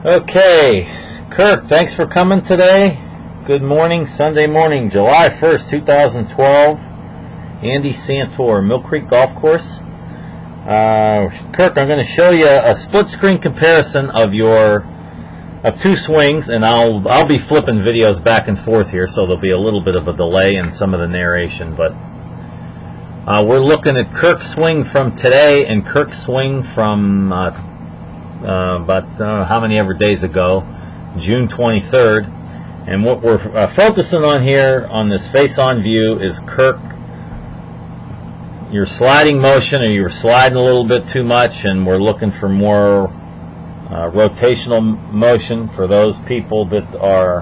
Okay, Kirk, thanks for coming today. Good morning, Sunday morning, July 1st, 2012. Andy Santor, Mill Creek Golf Course. Kirk, I'm going to show you a split screen comparison of two swings, and I'll be flipping videos back and forth here, so there'll be a little bit of a delay in some of the narration. But we're looking at Kirk's swing from today and Kirk's swing from about how many ever days ago, June 23rd. And what we're focusing on here on this face-on view is Kirk, your sliding motion, or you're sliding a little bit too much, and we're looking for more rotational motion for those people that are,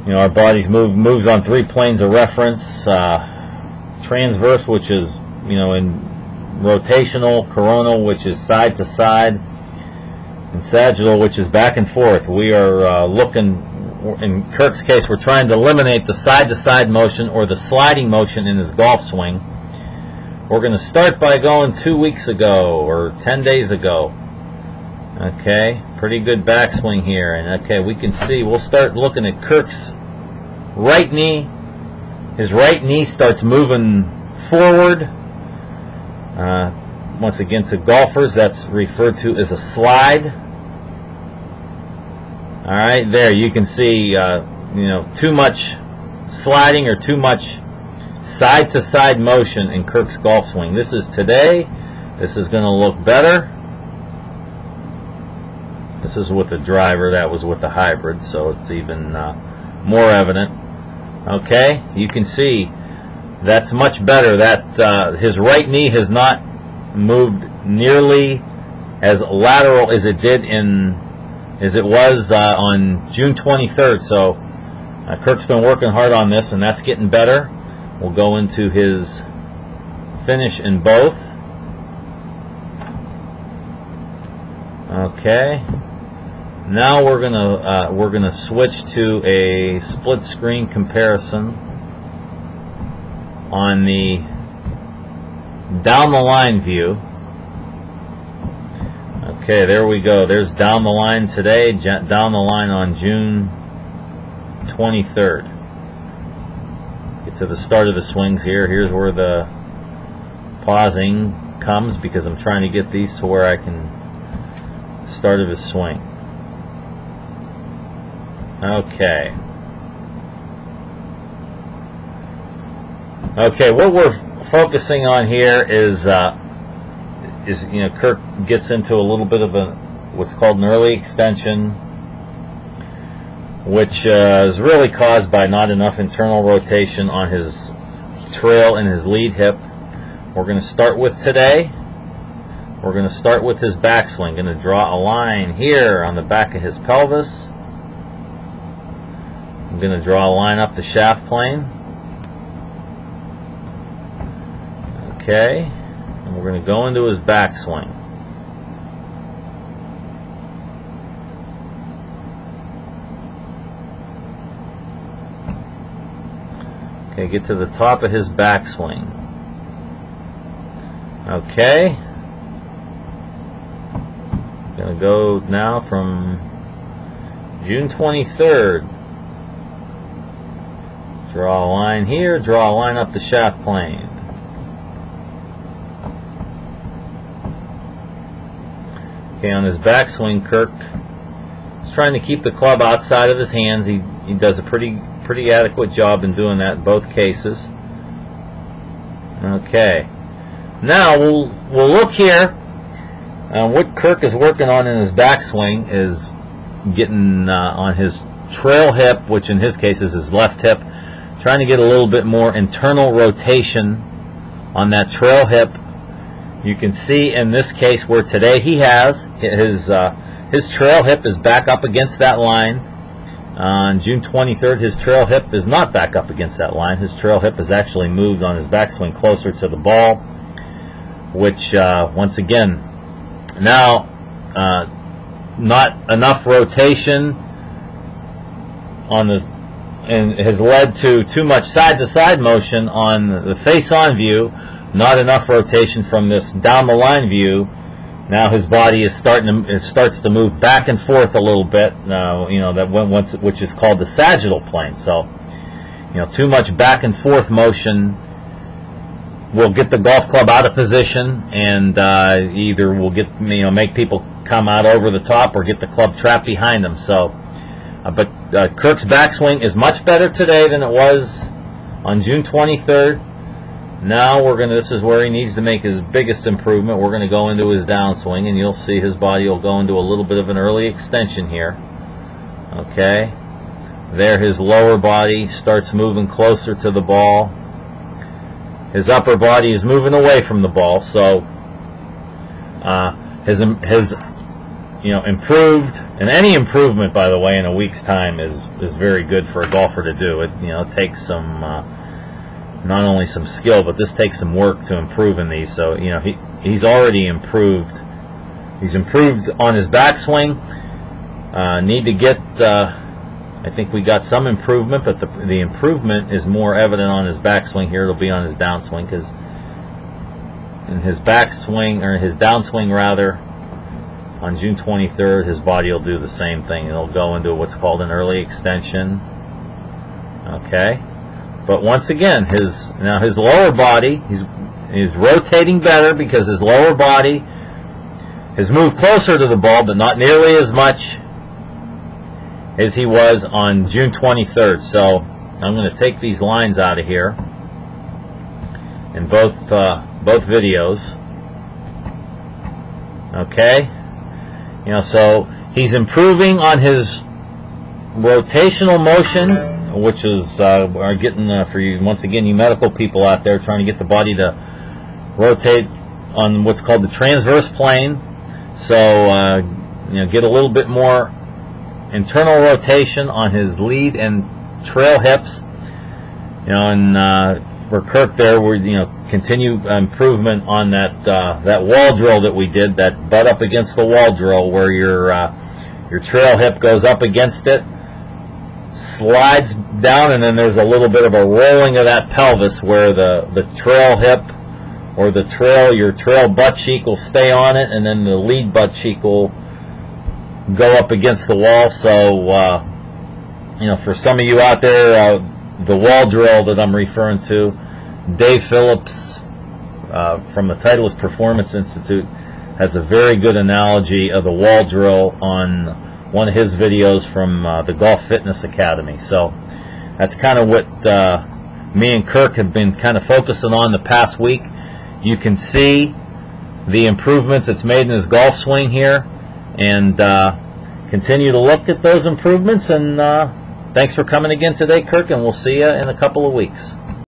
our bodies moves on three planes of reference. Transverse, which is, in rotational, coronal, which is side to side, and sagittal, which is back and forth. We are looking, in Kirk's case, we're trying to eliminate the side-to-side motion or the sliding motion in his golf swing. We're going to start by going 2 weeks ago or 10 days ago. Okay, pretty good backswing here. And okay, we can see, we'll start looking at Kirk's right knee. His right knee starts moving forward. Once again, to golfers, that's referred to as a slide. All right, there you can see, too much sliding or too much side-to-side motion in Kirk's golf swing. This is today. This is going to look better. This is with the driver. That was with the hybrid, so it's even more evident. Okay, you can see that's much better. That his right knee has not moved nearly as lateral as it was on June 23rd. So Kirk's been working hard on this, and that's getting better. We'll go into his finish in both. Okay. Now we're gonna switch to a split screen comparison on the down the line view. Okay, there we go. There's down the line today, down the line on June 23rd. Get to the start of the swings here. Here's where the pausing comes, because I'm trying to get these to where I can start of his swing. Okay. Okay, what we're focusing on here is Kirk gets into a little bit of what's called an early extension, which is really caused by not enough internal rotation on his trail and his lead hip. We're going to start with today. We're going to start with his backswing. Going to draw a line here on the back of his pelvis. I'm going to draw a line up the shaft plane. Okay, and we're going to go into his backswing. Okay, get to the top of his backswing. Okay, going to go now from June 23rd. Draw a line here, draw a line up the shaft plane. Okay, on his backswing, Kirk is trying to keep the club outside of his hands. He does a pretty adequate job in doing that in both cases. Okay, now we'll look here. What Kirk is working on in his backswing is getting on his trail hip, which in his case is his left hip, trying to get a little bit more internal rotation on that trail hip. You can see in this case where today he has his trail hip is back up against that line. On June 23rd, his trail hip is not back up against that line. His trail hip has actually moved on his backswing closer to the ball, which once again, now not enough rotation on the, and has led to too much side-to-side motion on the face-on view. Not enough rotation from this down the line view Now his body is starts to move back and forth a little bit. Now, which is called the sagittal plane. So, too much back and forth motion will get the golf club out of position, and either will make people come out over the top or get the club trapped behind them. So, but Kirk's backswing is much better today than it was on June 23rd. Now this is where he needs to make his biggest improvement. We're going to go into his downswing, and you'll see his body will go into a little bit of an early extension here. Okay. There his lower body starts moving closer to the ball. His upper body is moving away from the ball, so his improved, and any improvement, by the way, in a week's time is very good for a golfer to do. It takes some not only some skill, but this takes some work to improve in these. So he's already improved. He's improved on his backswing. Need to get. I think we got some improvement, but the improvement is more evident on his backswing here. It'll be on his downswing, because in his backswing, or his downswing rather, on June 23rd, his body will do the same thing. It'll go into what's called an early extension. Okay, but once again, his lower body, he's rotating better, because his lower body has moved closer to the ball, but not nearly as much as he was on June 23rd. So I'm going to take these lines out of here in both videos. Okay, so he's improving on his rotational motion, which is getting for you, once again, you medical people out there, trying to get the body to rotate on what's called the transverse plane. So get a little bit more internal rotation on his lead and trail hips. And for Kirk there, we're continue improvement on that wall drill that we did, that butt up against the wall drill, where your trail hip goes up against it, slides down, and then there's a little bit of a rolling of that pelvis, where the trail hip, or your trail butt cheek will stay on it, and then the lead butt cheek will go up against the wall. So for some of you out there, the wall drill that I'm referring to, Dave Phillips from the Titleist Performance Institute has a very good analogy of the wall drill on one of his videos from the Golf Fitness Academy. So that's kind of what me and Kirk have been kind of focusing on the past week. You can see the improvements it's made in his golf swing here, and continue to look at those improvements. And thanks for coming again today, Kirk, and we'll see you in a couple of weeks.